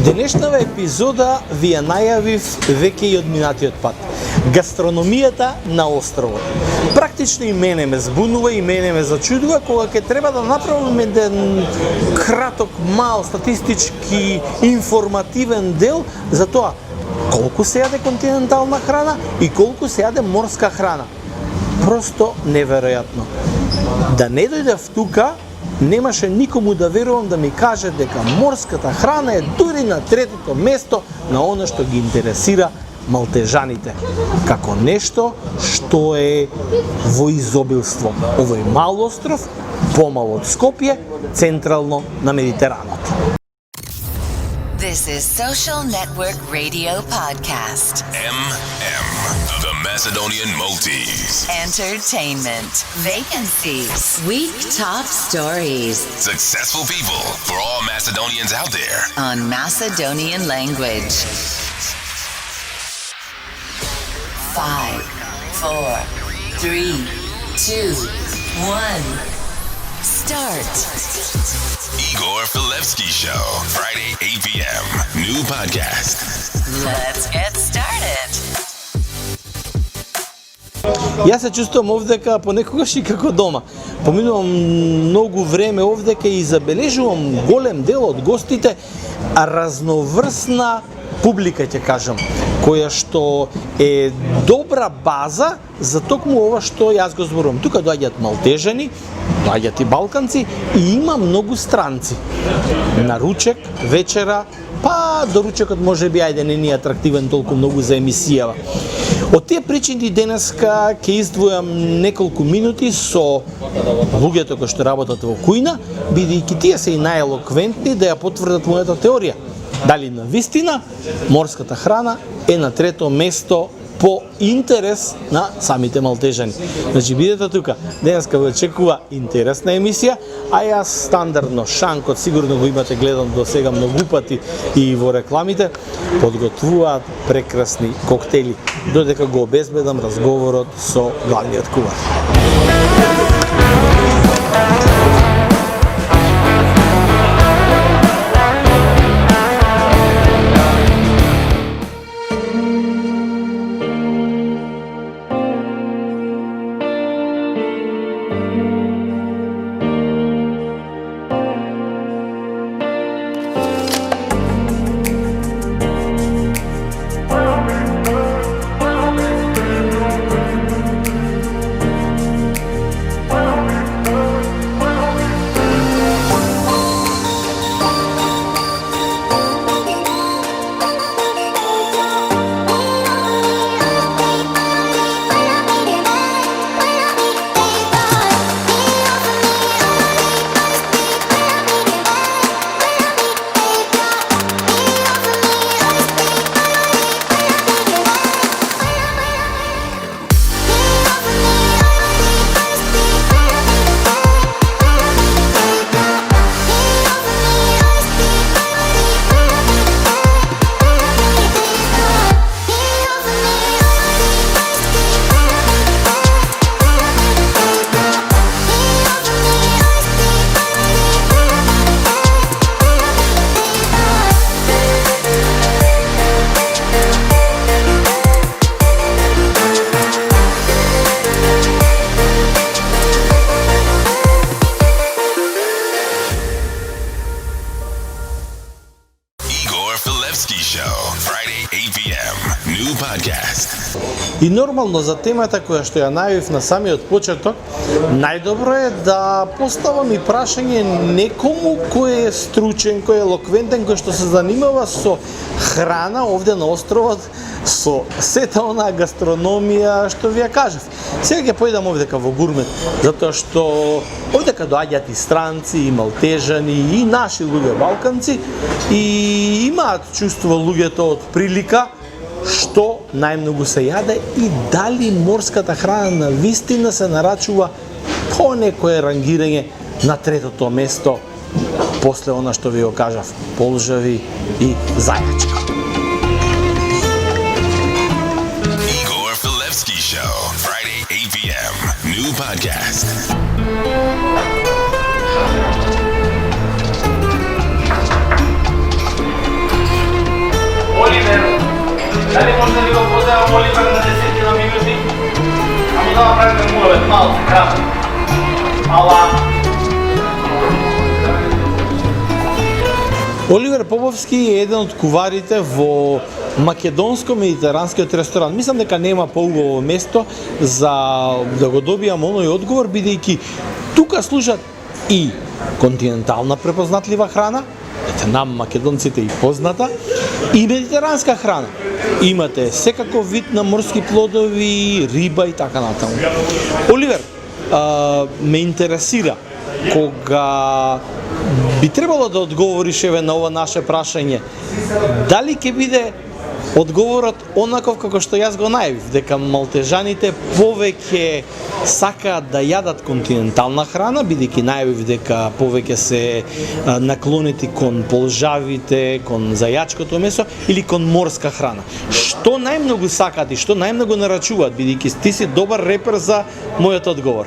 Денешната епизода ви ја најавив веќе и од минатиот пат. Гастрономијата на островот. Практично и мене ме збунува и мене ме зачудува кога ќе треба да направиме еден краток, мал, статистички, информативен дел за тоа колку се јаде континентална храна и колку се јаде морска храна. Просто неверојатно. Да не дојдев тука, немаше никому да верувам да ми каже дека морската храна е дури на третото место на она што ги интересира малтежаните, како нешто што е во изобилство. Овој мал остров, помал од Скопје, централно на Медитеранот. This is Social Network Radio Podcast. The Macedonian Maltese. Entertainment. Vacancies. Week top stories. Successful people for all Macedonians out there. On Macedonian language. 5, 4, 3, 2, 1. Start. Igor Filevski Show. Friday, 8 p.m. New podcast. Let's get started. Јас се чувствувам овдека понекогаш и како дома. Поминувам многу време овдека и забележувам голем дел од гостите, разноврсна публика, ќе кажам, која што е добра база за токму ова што јас го зборувам. Тука доаѓаат малтежани, доаѓаат и балканци и има многу странци. На ручек, вечера, па до ручекот може би ајде не ни е атрактивен толку многу за емисијава. Од тие причини денеска ќе издвојам неколку минути со луѓето кои што работат во кујна, бидејќи тие се и најелоквентни да ја потврдат мојата теорија. Дали на вистина морската храна е на трето место по интерес на самите малтежани. Значи бидете тука, денеска ве очекува интересна емисија, а јас стандардно шанкот, сигурно го имате гледан до сега многу пати и во рекламите, подготвуваат прекрасни коктели, додека го обезбедам разговорот со главниот кувар. И нормално за темата која што ја најавив на самиот почеток, најдобро е да поставам и прашање некому кој е стручен, кој е елоквентен, кој што се занимава со храна овде на островот, со сета онаа гастрономија што ви ја кажав. Сега ќе појдам овдека во гурмет, затоа што овдека доаѓаат и странци, и малтежани, и наши луѓе балканци, и имаат чувство луѓето од прилика што најмногу се јаде и дали морската храна на вистина се нарачува по некое рангирање на третото место после она што ви го кажав, полжави и зајачка. Igor Filevski Show, Friday 8 p.m. New podcast. Оливер Поповски е еден од куварите во македонско-медитеранскиот ресторан. Мислам дека нема поубаво место за да го добијам оној одговор, бидејќи тука служат и континентална препознатлива храна, ете нам македонците и позната, и медитеранска храна. Имате секаков вид на морски плодови, риба и така натаму. Оливер, ме интересира кога би требало да одговориш еве на ова наше прашање, дали ќе биде одговорот онаков како што јас го најавив, дека малтежаните повеќе сакаат да јадат континентална храна, бидејќи најавив дека повеќе се наклонети кон полжавите, кон зајачкото месо или кон морска храна. Што најмногу сакаат и што најмногу нарачуваат, бидејќи ти си добар репер за мојот одговор?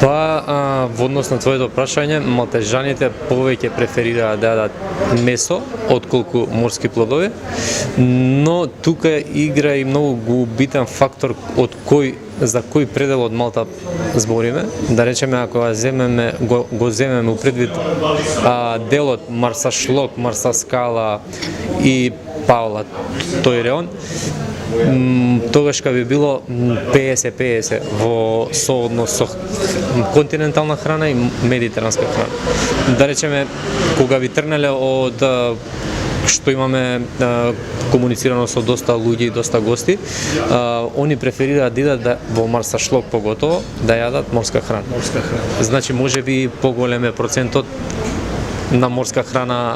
Па, во однос на твоето прашање, малтежаните повеќе преферираат да јадат месо отколку морски плодови, но тука игра и многу битен фактор за кој предел од Малта збориме. Да речеме, ако го земеме предвид делот Марсашлок, Марсаскала и Паула, тој реон, тогаш би било 50-50 во сооднос со континентална храна и медитеранска храна. Да речеме, кога би тргнале од што имаме комуницирано со доста луѓе и доста гости, они преферираат да идат во Марсашлок поготово да јадат морска храна. Значи можеби поголем е процентот на морска храна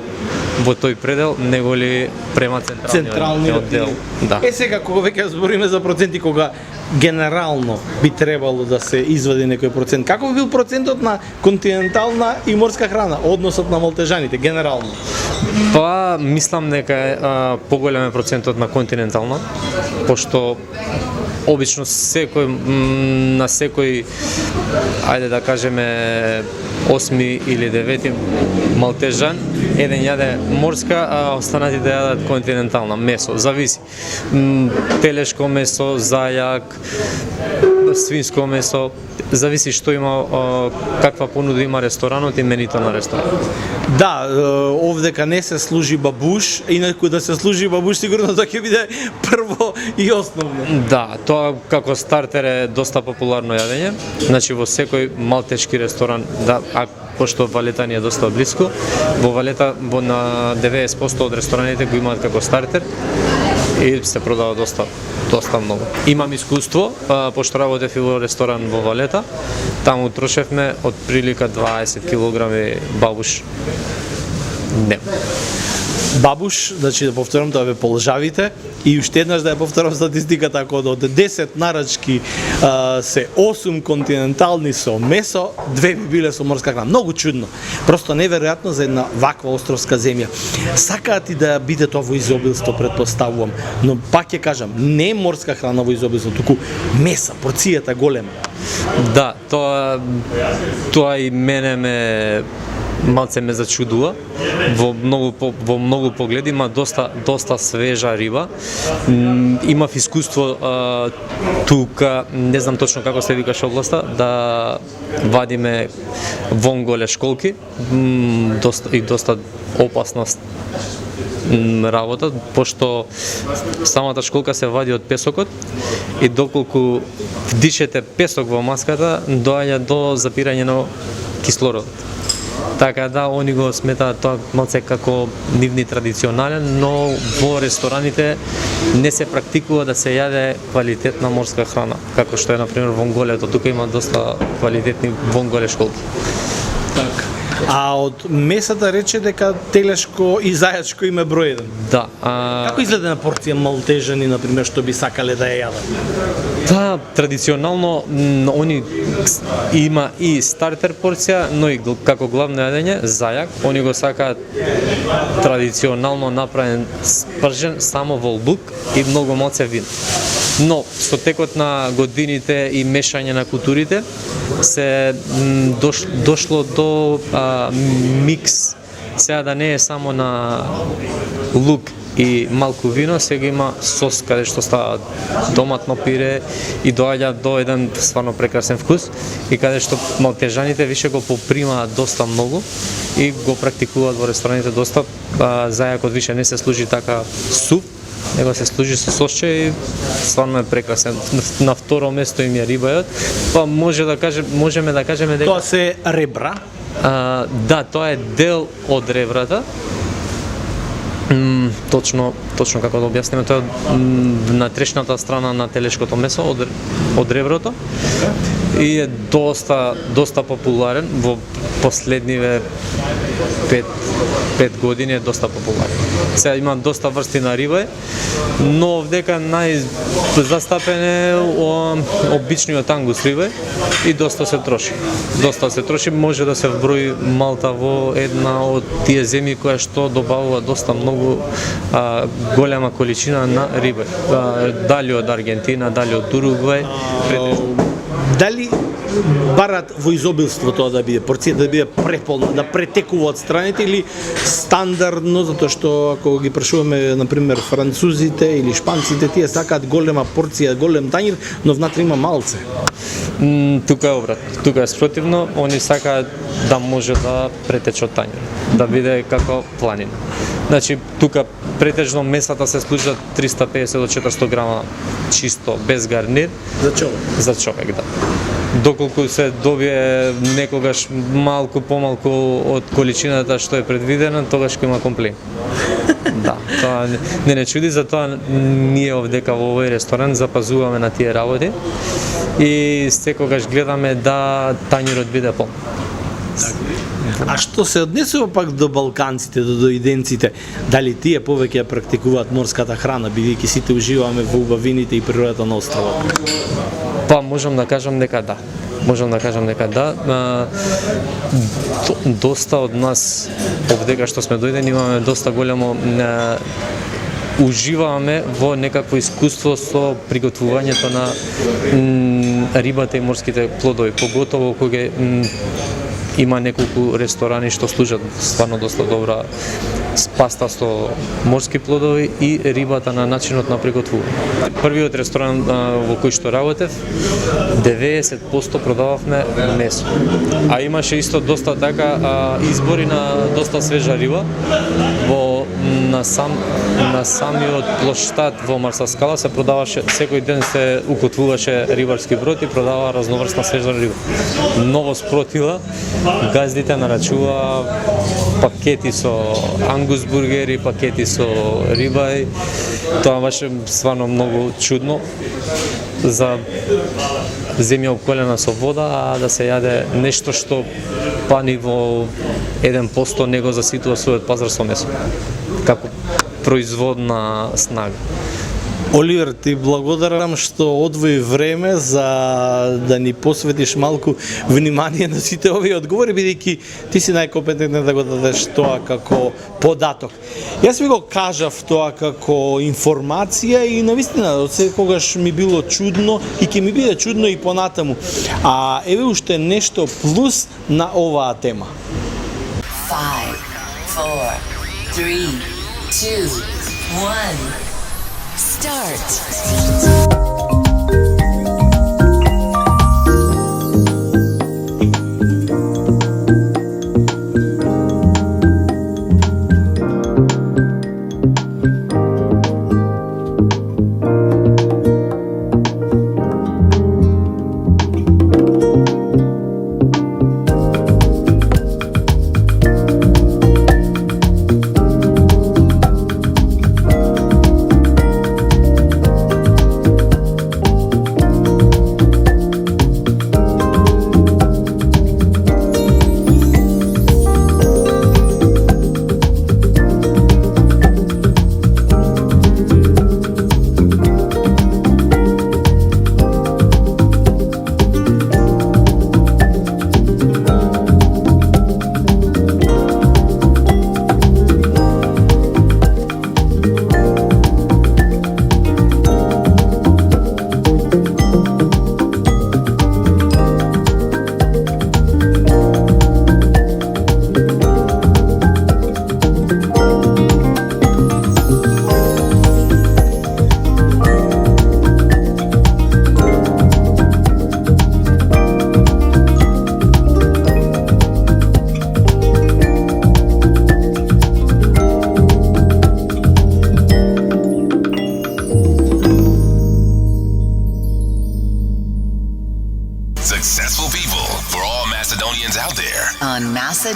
во тој предел неголи према централниот дел. Да. Сега кога веќе збориме за проценти, кога генерално би требало да се извади некој процент, како би бил процентот на континентална и морска храна, односот на малтежаните генерално? Па мислам дека е поголем е процентот на континентална, пошто обично на секој, ајде да кажеме 8 или 9 малтежан, еден јаде морска, а останатите јадат континентална месо, зависи. Телешко месо, зајак, свинско месо, зависи што има, каква понуда има ресторанот и менито на ресторанот. Да, овдека не се служи бабуш, инаку да се служи бабуш сигурно тоа ќе биде прво и основно. Да, тоа како стартер е доста популарно јадење. Значи во секој малтешки ресторан, да, пошто Валета ни е доста блиску, во Валета на 90% од рестораните го имаат како стартер и се продава доста многу. Имам искуство, пошто работев и во ресторан во Валета, таму трошевме од прилика 20 кг бабуш. Не. Бабуш, значи да повторам, тоа бе полжавите и уште еднаш да ја повторам статистиката, ако од 10 нарачки се 8 континентални со месо, 2 би биле со морска храна. Многу чудно, просто неверојатно за една ваква островска земја. Сакаат и да биде тоа во изобилство, предпоставувам, но пак ќе кажам, не морска храна во изобилство, туку меса, порцијата голема. Да, тоа и мене малце ме зачудува. Во многу погледи има доста свежа риба. Имав искуство тука, не знам точно како се викаше областа, да вадиме вонголе школки, доста опасна работа, пошто самата школка се вади од песокот и доколку вдишете песок во маската, доаѓа до запирање на кислород. Така да, они го сметаат тоа малце како нивни традиционален, но во рестораните не се практикува да се јаде квалитетна морска храна, како што е, например, вонголето. Тука има доста квалитетни вонголе школки. Така. А од месата рече дека телешко и зајачко им е број 1. Да. Како изгледа на порција малтежани, например, што би сакале да ја јадат? Да, традиционално они има и стартер порција, но и како главно јадење зајак. Они го сакаат традиционално направен спржен само во лук и многу малце вино. Но со текот на годините и мешање на културите се дошло до микс. Сега да не е само на лук и малку вино, сега има сос каде што става доматно пире и доаѓа до еден стварно прекрасен вкус и каде што малтежаните више го попримаат доста многу и го практикуваат во рестораните доста. Зајакот више не се служи така суп, него се служи со сосче и стварно е прекрасен. На второ место им е рибајот, па можеме да кажеме дека Тоа се ребра. да, тоа е дел од ребрата. Точно како да објасниме, тоа е на трешната страна на телешкото месо од реброто и е доста популарен во последниве 5 години, е доста популарен. Сега има доста врсти на риба, но овдека најзастапен е обичниот ангус риба и доста се троши. Може да се вброи Малта во една од тие земји која што добавува доста многу голема количина на риба. Дали од Аргентина, дали од Уругвај. Дали барат во изобилство тоа да биде порција, да биде преполна, да претекува од страните, или стандардно, затоа што ако ги прашуваме на пример французите или шпанците, тие сакаат голема порција, голем тањир, но внатре има малце. Тука е обратно, тука е спротивно, они сакаат да може да претече од тањир, да биде како планина. Значи, тука претежно месата се служат 350 до 400 грама чисто, без гарнир. За човек, да. Доколку се добие некогаш малку помалку од количината што е предвидена, тогаш ќе има комплейн. Да, тоа не чуди, затоа ние овдека во овој ресторан запазуваме на тие работи и секогаш гледаме да тањирот биде полн. А што се однесува пак до балканците, до доиденците, дали тие повеќе ја практикуваат морската храна, бидејќи сите уживаме во убавините и природата на островот? Па можам да кажам дека да. Доста од нас овдека што сме дојдени имаме доста голямо уживаме во некакво искуство со приготвувањето на рибата и морските плодови, поготово кога има неколку ресторани што служат стварно доста добра паста со морски плодови и рибата на начинот на приготвување. Првиот ресторан во кој што работев, 90% продававме месо. А имаше исто доста така избори на доста свежа риба. На самиот плоштад во Марса Скала се продаваше, секој ден се укотвуваше рибарски брод и продава разноврсна свежа риба. Ново спротила, газдите нарачува пакети со ангус бургери, пакети со риба и тоа беше стварно многу чудно за земја обколена со вода, а да се јаде нешто што пани во 1% него заситува својот пазар со месо, како производна снага. Оливер, ти благодарам што одвои време за да ни посветиш малку внимание на сите овие одговори, бидејќи ти си најкомпетентен да го дадеш тоа како податок. Јас ви го кажав тоа како информација и навистина од секогаш ми било чудно и ќе ми биде чудно и понатаму. А еве уште нешто плюс на оваа тема. 5, 4, 3, 2, 1. Start.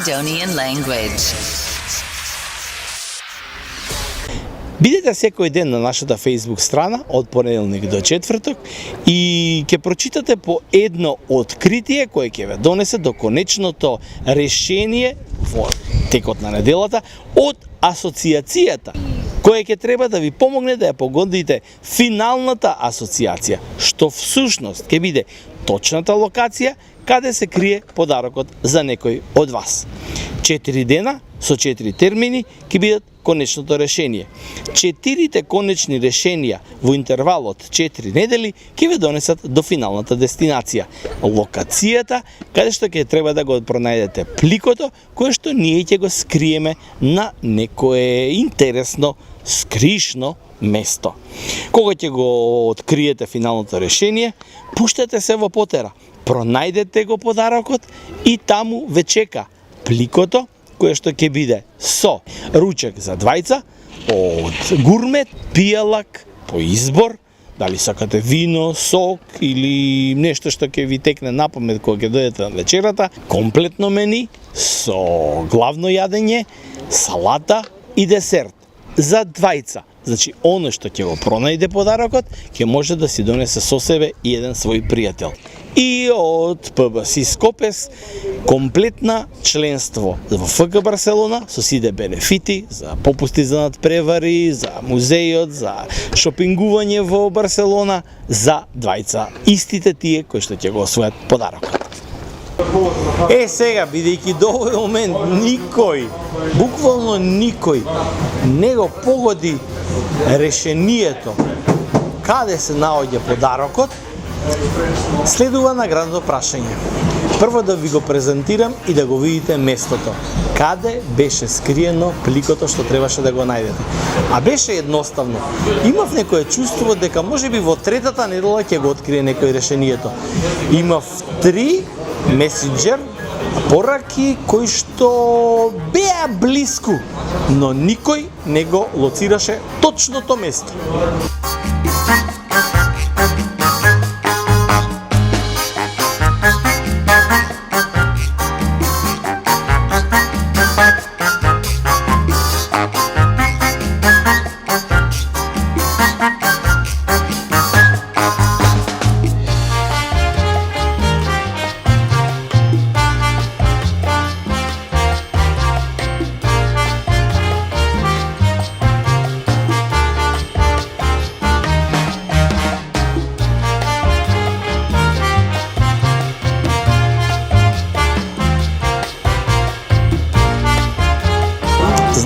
Macedonian language. Бидете секој ден на нашата Facebook страна од понеделник до четврток и ќе прочитате по едно откритие кое ќе ве донесе до конечното решение во текот на неделата од асоциацијата, која ќе треба да ви помогне да ја погодите финалната асоциација, што всушност ќе биде точната локација каде се крие подарокот за некој од вас. 4 дена со 4 термини ќе бидат конечното решение. 4 конечни решенија во интервал од 4 недели ќе ве донесат до финалната дестинација, локацијата каде што ќе треба да го пронајдете пликото кое што ние ќе го скриеме на некое интересно скришно место. Кога ќе го откриете финалното решение, пуштете се во потера, пронајдете го подарокот и таму ве чека пликото кое што ќе биде со ручек за двајца од гурмет, пијалак по избор, дали сакате вино, сок или нешто што ќе ви текне на памет кога ќе дојдете на вечерата, комплетно мени со главно јадење, салата и десерт за двајца. Значи, оно што ќе го пронајде подарокот, ќе може да си донесе со себе и еден свој пријател. И од ПБС Скопес, комплетна членство во ФК Барселона со сите бенефити за попусти за надпревари, за музејот, за шопингување во Барселона за двајца. Истите тие кои што ќе го освојат подарокот. Сега, бидејќи до овој момент никој, буквално никој, не го погоди решението каде се наоѓа подарокот, следува наградно прашање. Прво да ви го презентирам и да го видите местото. Каде беше скриено пликото што требаше да го најдете. А беше едноставно. Имав некое чувство дека можеби во третата недела ќе го открие некој решението. Имав 3 месенџер пораки кои што беа блиску, но никој не го лоцираше точното место.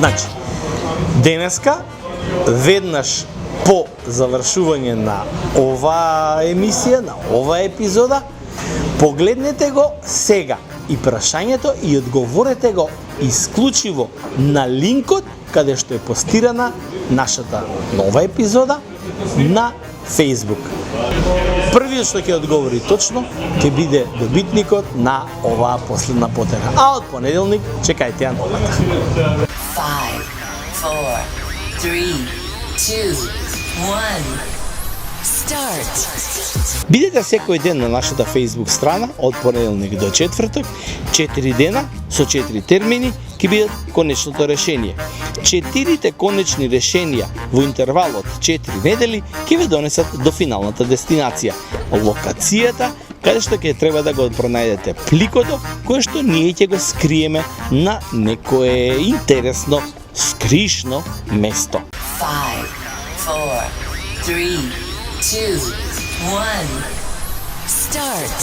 Значи, денеска, веднаш по завршување на оваа емисија, на оваа епизода, погледнете го сега и прашањето и одговорете го исклучиво на линкот каде што е постирана нашата нова епизода на Facebook. Првиот што ќе одговори точно ќе биде добитникот на оваа последна потера. А од понеделник чекајте ја новата. 5, 4, 3, 2, 1. Start. Бидете секој ден на нашата Facebook страна од понеделник до четврток, 4 дена со 4 термини ќе бидат конечното решение. 4 конечни решенија во интервал од 4 недели ќе ве донесат до финалната дестинација, локацијата каде што ќе треба да го пронајдете пликото кое што ние ќе го скриеме на некое интересно скришно место. 5, 4, 3, 2, 1. Start.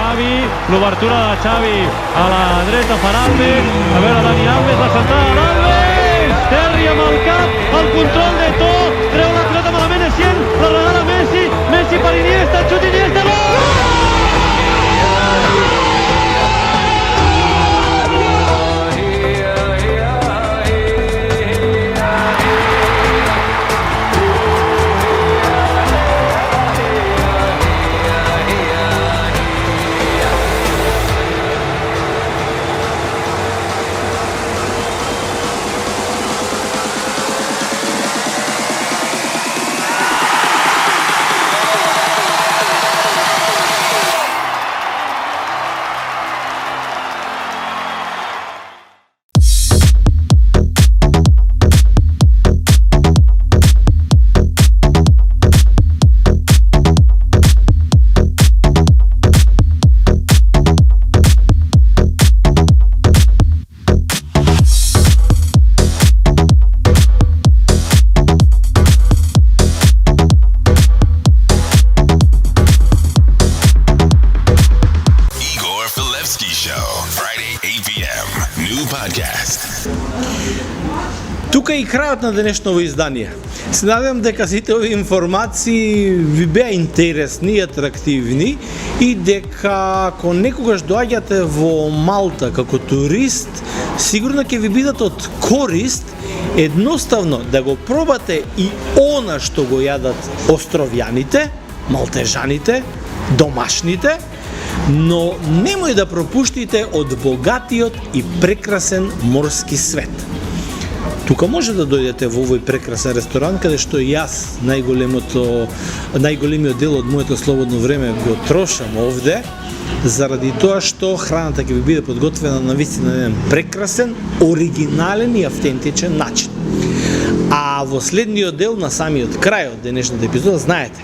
Xavi, l'obertura de Xavi a la dreta per Alves, a veure Dani Alves, la centrada d'Alves, Terri amb el cap, el control de tot, treu la pilota malament Essien, la regala Messi, Messi per Iniesta, xut Iniesta, gol! Тука е и крајот на денешново издание. Се надевам дека сите овие информации ви беа интересни и атрактивни и дека ако некогаш доаѓате во Малта како турист, сигурно ќе ви бидат од корист едноставно да го пробате и она што го јадат островјаните, малтежаните, домашните, но немој да пропуштите од богатиот и прекрасен морски свет. Тука може да дојдете во овој прекрасен ресторан, каде што јас најголемиот дел од моето слободно време го трошам овде, заради тоа што храната ќе ви биде подготвена на вистина еден прекрасен, оригинален и автентичен начин. А во следниот дел на самиот крај од денешната епизода, знаете,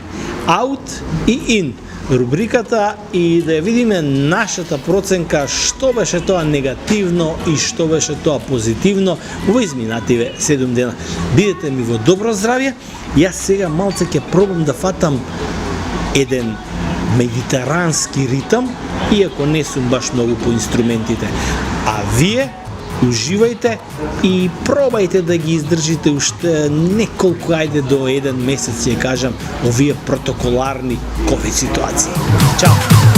Out и In, рубриката и да ја видиме нашата проценка што беше тоа негативно и што беше тоа позитивно во изминативе 7 дена. Бидете ми во добро здравје. Јас сега малце ќе пробам да фатам еден медитерански ритам, иако не сум баш многу по инструментите. А вие уживајте и пробајте да ги издржите уште неколку, ајде до 1 месец, ќе кажам, овие протоколарни ковид ситуации. Чао!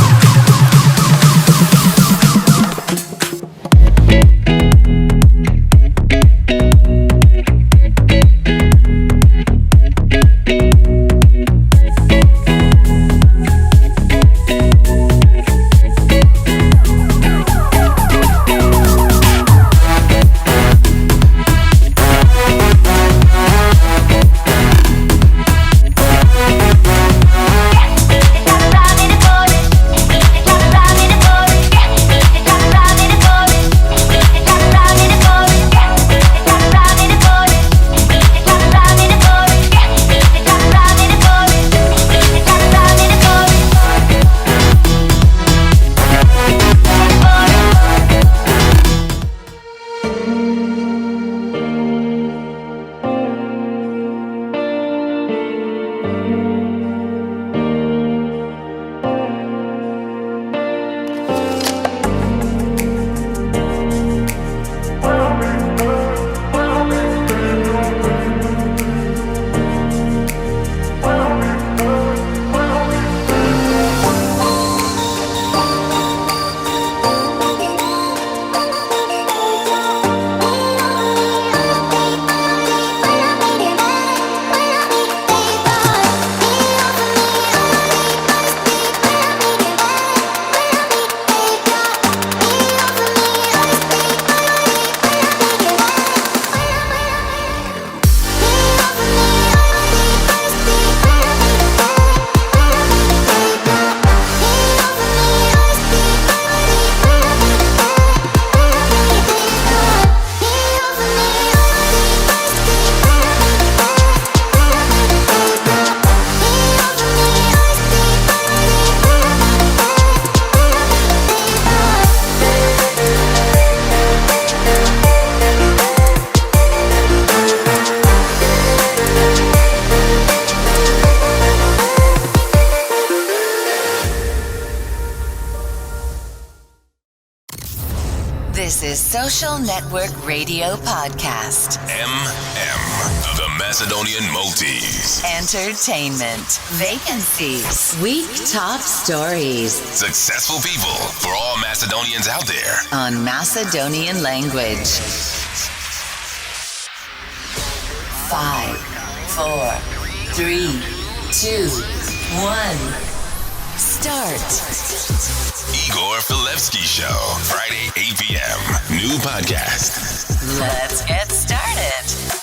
This is Social Network Radio Podcast. The Macedonian Maltese. Entertainment. Vacancies. Week top stories. Successful people for all Macedonians out there. On Macedonian language. 5, 4, 3, 2, 1. Start. Igor Filevsky Show. Friday, 8 p.m. New podcast. Let's get started.